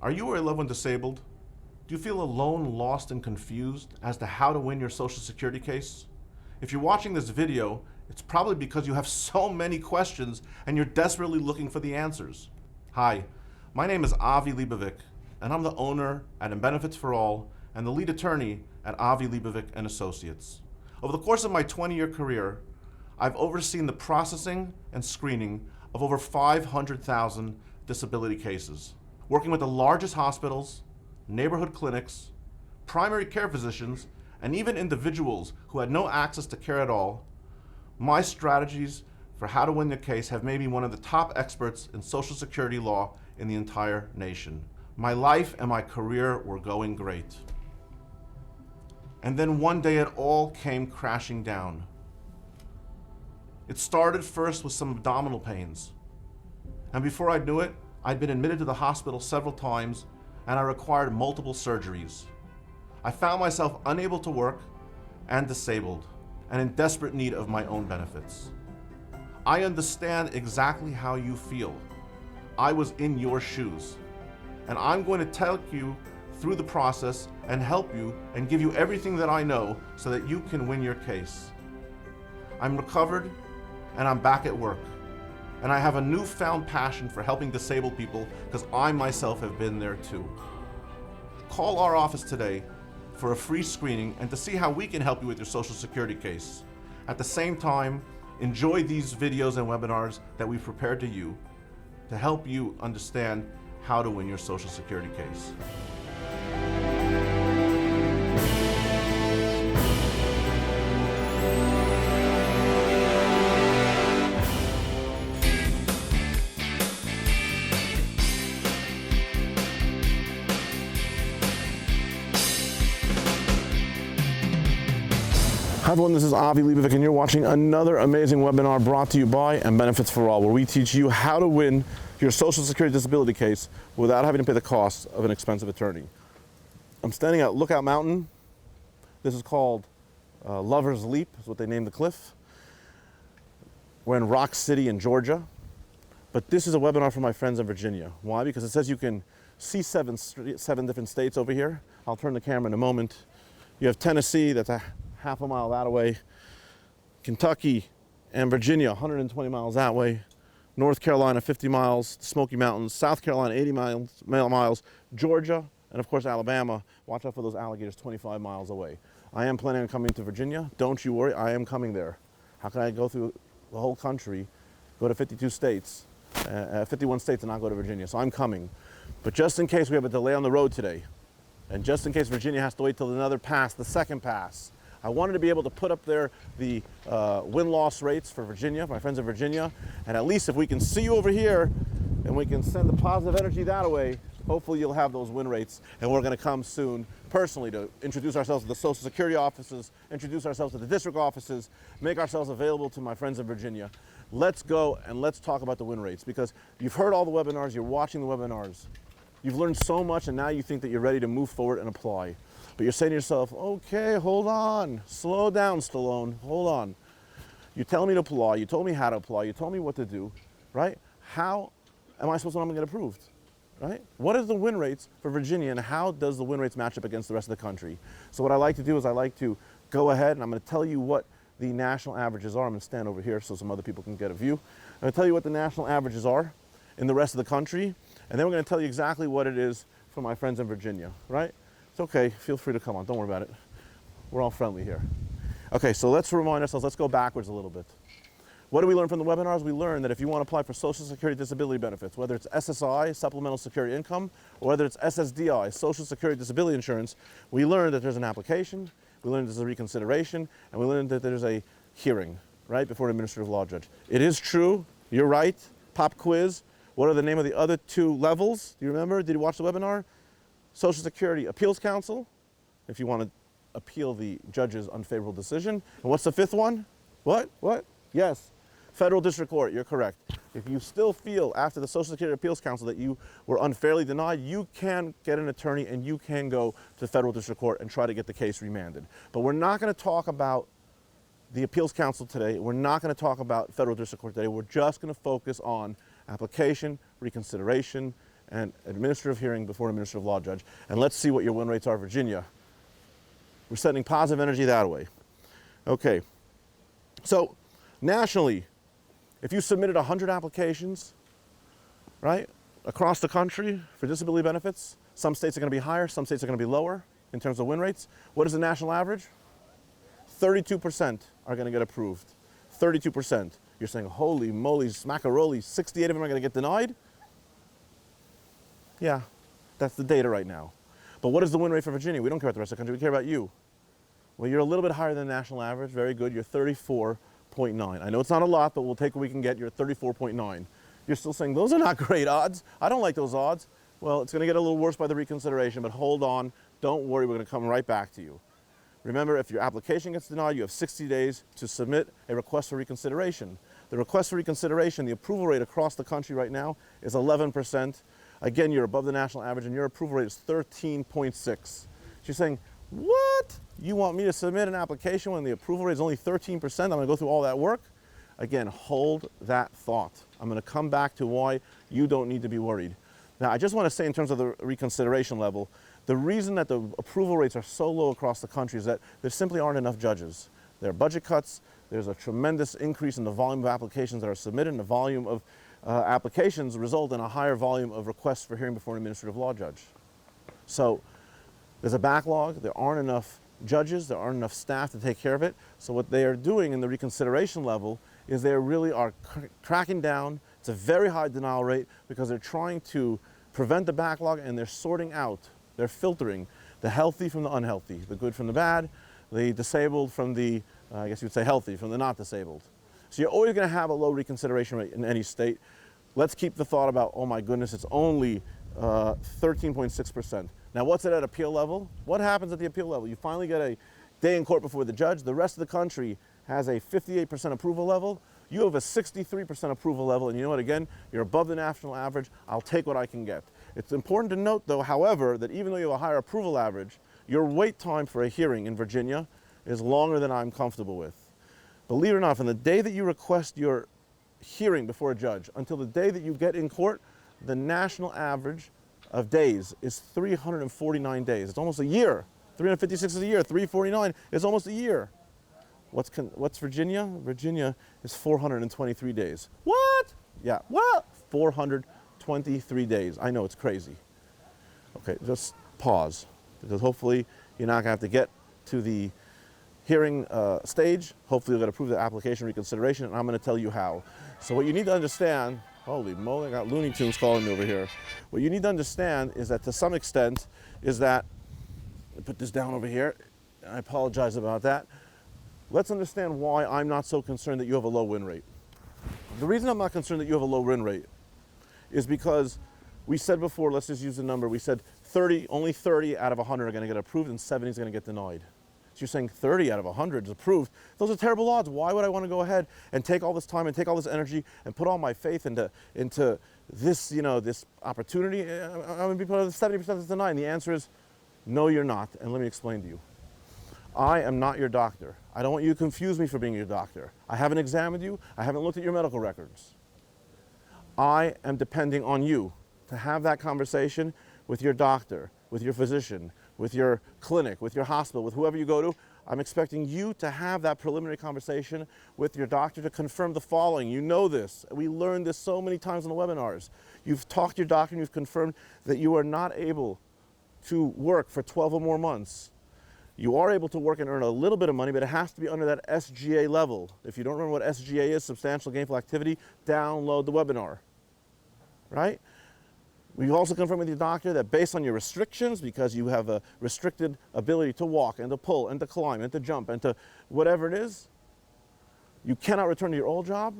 Are you or a loved one disabled? Do you feel alone, lost, and confused as to how to win your Social Security case? If you're watching this video, it's probably because you have so many questions and you're desperately looking for the answers. Hi, my name is Avi Libovic, and I'm the owner at Benefits for All and the lead attorney at Avi Libovic and Associates. Over the course of my 20-year career, I've overseen the processing and screening of over 500,000 disability cases, working with the largest hospitals, neighborhood clinics, primary care physicians, and even individuals who had no access to care at all. My strategies for how to win the case have made me one of the top experts in Social Security law in the entire nation. My life and my career were going great. And then one day it all came crashing down. It started first with some abdominal pains. And before I knew it, I'd been admitted to the hospital several times and I required multiple surgeries. I found myself unable to work and disabled and in desperate need of my own benefits. I understand exactly how you feel. I was in your shoes. And I'm going to take you through the process and help you and give you everything that I know so that you can win your case. I'm recovered and I'm back at work. And I have a newfound passion for helping disabled people because I myself have been there too. Call our office today for a free screening and to see how we can help you with your Social Security case. At the same time, enjoy these videos and webinars that we've prepared to help you understand how to win your Social Security case. Hi everyone, this is Avi Libovic and you're watching another amazing webinar brought to you by Benefits for All, where we teach you how to win your Social Security disability case without having to pay the cost of an expensive attorney. I'm standing at Lookout Mountain. This is called Lover's Leap, is what they named the cliff. We're in Rock City in Georgia, but this is a webinar for my friends in Virginia. Why? Because it says you can see seven different states over here. I'll turn the camera in a moment. You have Tennessee, that's a half a mile that way, Kentucky and Virginia 120 miles that way, North Carolina 50 miles, Smoky Mountains, South Carolina 80 miles, Georgia, and of course Alabama. Watch out for those alligators 25 miles away. I am planning on coming to Virginia. Don't you worry, I am coming there. How can I go through the whole country, go to 51 states and not go to Virginia? So I'm coming. But just in case we have a delay on the road today, and just in case Virginia has to wait till another pass, the second pass, I wanted to be able to put up there the win-loss rates for Virginia, my friends in Virginia, and at least if we can see you over here and we can send the positive energy that way, hopefully you'll have those win rates. And we're going to come soon personally to introduce ourselves to the Social Security offices, introduce ourselves to the district offices, make ourselves available to my friends in Virginia. Let's go and let's talk about the win rates, because you've heard all the webinars, you're watching the webinars, you've learned so much, and now you think that you're ready to move forward and apply. But you're saying to yourself, okay, hold on, slow down, Stallone, hold on. You tell me to apply, you told me how to apply, you told me what to do, right? How am I supposed to know I'm gonna get approved, right? What is the win rates for Virginia, and how does the win rates match up against the rest of the country? So what I like to do is I like to go ahead and I'm gonna tell you what the national averages are. I'm gonna stand over here so some other people can get a view. I'm gonna tell you what the national averages are in the rest of the country, and then we're gonna tell you exactly what it is for my friends in Virginia, right? It's okay, feel free to come on, don't worry about it. We're all friendly here. Okay, so let's remind ourselves, let's go backwards a little bit. What do we learn from the webinars? We learned that if you want to apply for Social Security disability benefits, whether it's SSI, Supplemental Security Income, or whether it's SSDI, Social Security Disability Insurance, we learned that there's an application, we learned there's a reconsideration, and we learned that there's a hearing, right, before an administrative law judge. It is true, you're right, pop quiz. What are the name of the other two levels? Do you remember? Did you watch the webinar? Social Security Appeals Council, if you want to appeal the judge's unfavorable decision. And what's the fifth one? What? Yes, Federal District Court, you're correct. If you still feel after the Social Security Appeals Council that you were unfairly denied, you can get an attorney and you can go to the Federal District Court and try to get the case remanded. But we're not going to talk about the Appeals Council today. We're not going to talk about Federal District Court today. We're just going to focus on application, reconsideration, and administrative hearing before an administrative law judge. And let's see what your win rates are, Virginia. We're sending positive energy that way. Okay, so nationally, if you submitted 100 applications, right, across the country for disability benefits, some states are going to be higher, some states are going to be lower in terms of win rates. What is the national average? 32% are going to get approved. 32%. You're saying, holy moly, smackaroli, 68 of them are going to get denied? Yeah, that's the data right now. But what is the win rate for Virginia? We don't care about the rest of the country, we care about you. Well, you're a little bit higher than the national average, very good, you're 34.9. I know it's not a lot, but we'll take what we can get, you're 34.9. You're still saying, those are not great odds. I don't like those odds. Well, it's going to get a little worse by the reconsideration, but hold on, don't worry, we're going to come right back to you. Remember, if your application gets denied, you have 60 days to submit a request for reconsideration. The request for reconsideration, the approval rate across the country right now is 11%. Again, you're above the national average, and your approval rate is 13.6. So you're saying, what? You want me to submit an application when the approval rate is only 13%? I'm going to go through all that work? Again, hold that thought. I'm going to come back to why you don't need to be worried. Now, I just want to say in terms of the reconsideration level, the reason that the approval rates are so low across the country is that there simply aren't enough judges. There are budget cuts, there's a tremendous increase in the volume of applications that are submitted, and the volume of applications result in a higher volume of requests for hearing before an administrative law judge. So there's a backlog, there aren't enough judges, there aren't enough staff to take care of it. So what they are doing in the reconsideration level is they really are cracking down. It's a very high denial rate because they're trying to prevent the backlog, and they're sorting out, they're filtering the healthy from the unhealthy, the good from the bad, the disabled from the, I guess you would say healthy, from the not disabled. So you're always going to have a low reconsideration rate in any state. Let's keep the thought about, oh my goodness, it's only 13.6%. Now what's it at appeal level? What happens at the appeal level? You finally get a day in court before the judge. The rest of the country has a 58% approval level. You have a 63% approval level, and you know what, again, you're above the national average. I'll take what I can get. It's important to note, though, however, that even though you have a higher approval average, your wait time for a hearing in Virginia is longer than I'm comfortable with. Believe it or not, from the day that you request your hearing before a judge until the day that you get in court, the national average of days is 349 days. It's almost a year. 356 is a year. 349 is almost a year. What's Virginia? Virginia is 423 days. What? Yeah, what? 423 days. I know, it's crazy. Okay, just pause, because hopefully you're not going to have to get to the hearing stage. Hopefully you'll get approved the application reconsideration, and I'm going to tell you how. So what you need to understand, holy moly, I got Looney Tunes calling me over here. What you need to understand is that to some extent is that, I put this down over here, I apologize about that. Let's understand why I'm not so concerned that you have a low win rate. The reason I'm not concerned that you have a low win rate is because we said before, let's just use the number, we said only 30 out of 100 are going to get approved and 70 is going to get denied. So you're saying 30 out of 100 is approved. Those are terrible odds. Why would I want to go ahead and take all this time and take all this energy and put all my faith into this, this opportunity? I'm going to be part of the 70% that's denied. And the answer is, no, you're not. And let me explain to you. I am not your doctor. I don't want you to confuse me for being your doctor. I haven't examined you. I haven't looked at your medical records. I am depending on you to have that conversation with your doctor, with your physician, with your clinic, with your hospital, with whoever you go to. I'm expecting you to have that preliminary conversation with your doctor to confirm the following. You know this. We learned this so many times in the webinars. You've talked to your doctor and you've confirmed that you are not able to work for 12 or more months. You are able to work and earn a little bit of money, but it has to be under that SGA level. If you don't remember what SGA is, substantial gainful activity, download the webinar, right? We also confirm with your doctor that based on your restrictions, because you have a restricted ability to walk and to pull and to climb and to jump and to whatever it is, you cannot return to your old job,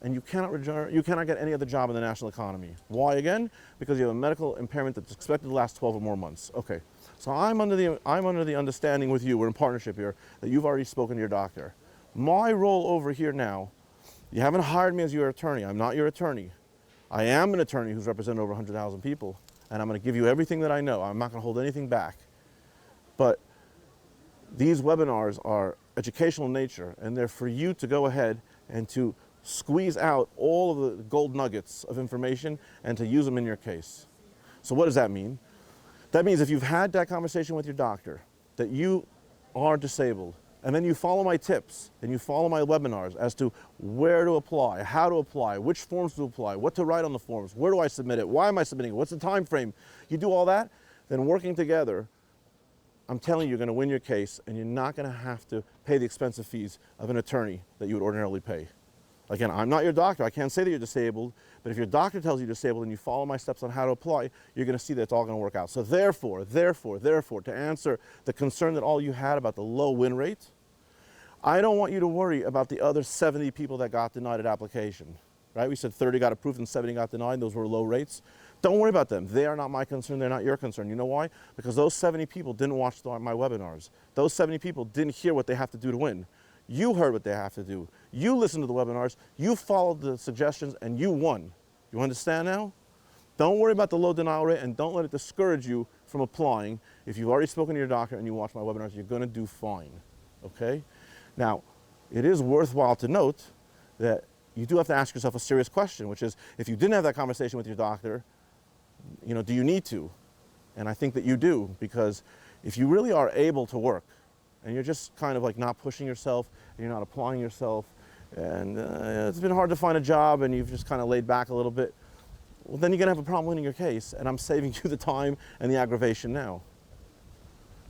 and you cannot get any other job in the national economy. Why again? Because you have a medical impairment that's expected to last 12 or more months. Okay, so I'm under the understanding with you, we're in partnership here, that you've already spoken to your doctor. My role over here now, you haven't hired me as your attorney. I'm not your attorney. I am an attorney who's represented over 100,000 people, and I'm going to give you everything that I know. I'm not going to hold anything back. But these webinars are educational in nature, and they're for you to go ahead and to squeeze out all of the gold nuggets of information and to use them in your case. So what does that mean? That means if you've had that conversation with your doctor, that you are disabled, and then you follow my tips and you follow my webinars as to where to apply, how to apply, which forms to apply, what to write on the forms, where do I submit it, why am I submitting it, what's the time frame, you do all that, then working together, I'm telling you, you're going to win your case, and you're not going to have to pay the expensive fees of an attorney that you would ordinarily pay. Again, I'm not your doctor. I can't say that you're disabled, but if your doctor tells you you're disabled and you follow my steps on how to apply, you're going to see that it's all going to work out. So therefore, to answer the concern that all you had about the low win rate, I don't want you to worry about the other 70 people that got denied an application, right? We said 30 got approved and 70 got denied. Those were low rates. Don't worry about them. They are not my concern. They're not your concern. You know why? Because those 70 people didn't watch my webinars. Those 70 people didn't hear what they have to do to win. You heard what they have to do. You listened to the webinars. You followed the suggestions, and you won. You understand now? Don't worry about the low denial rate, and don't let it discourage you from applying. If you've already spoken to your doctor and you watch my webinars, you're going to do fine. Okay? Now, it is worthwhile to note that you do have to ask yourself a serious question, which is, if you didn't have that conversation with your doctor, you know, do you need to? And I think that you do, because if you really are able to work and you're just kind of like not pushing yourself and you're not applying yourself, and it's been hard to find a job and you've just kind of laid back a little bit, well, then you're going to have a problem winning your case, and I'm saving you the time and the aggravation now.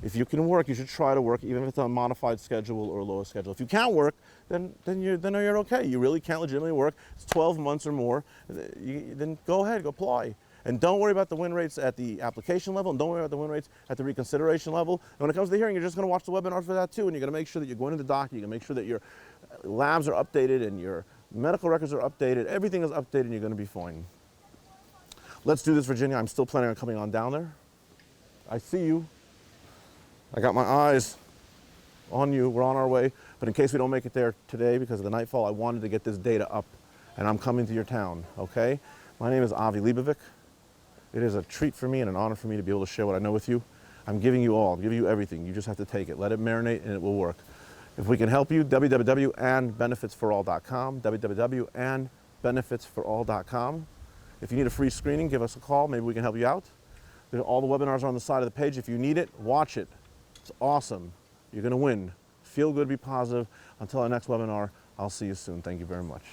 If you can work, you should try to work, even if it's a modified schedule or a lower schedule. If you can't work, then you're okay. You really can't legitimately work. It's 12 months or more. Then go ahead, go apply. And don't worry about the win rates at the application level, and don't worry about the win rates at the reconsideration level. And when it comes to the hearing, you're just going to watch the webinar for that too, and you're going to make sure that you're going to the doctor, you're going to make sure that your labs are updated and your medical records are updated. Everything is updated, and you're going to be fine. Let's do this, Virginia. I'm still planning on coming on down there. I see you. I got my eyes on you. We're on our way. But in case we don't make it there today because of the nightfall, I wanted to get this data up, and I'm coming to your town, okay? My name is Avi Libovic. It is a treat for me and an honor for me to be able to share what I know with you. I'm giving you all, I'm giving you everything. You just have to take it. Let it marinate, and it will work. If we can help you, www.andbenefitsforall.com, www.andbenefitsforall.com. If you need a free screening, give us a call. Maybe we can help you out. All the webinars are on the side of the page. If you need it, watch it. It's awesome. You're going to win. Feel good, be positive. Until our next webinar, I'll see you soon. Thank you very much.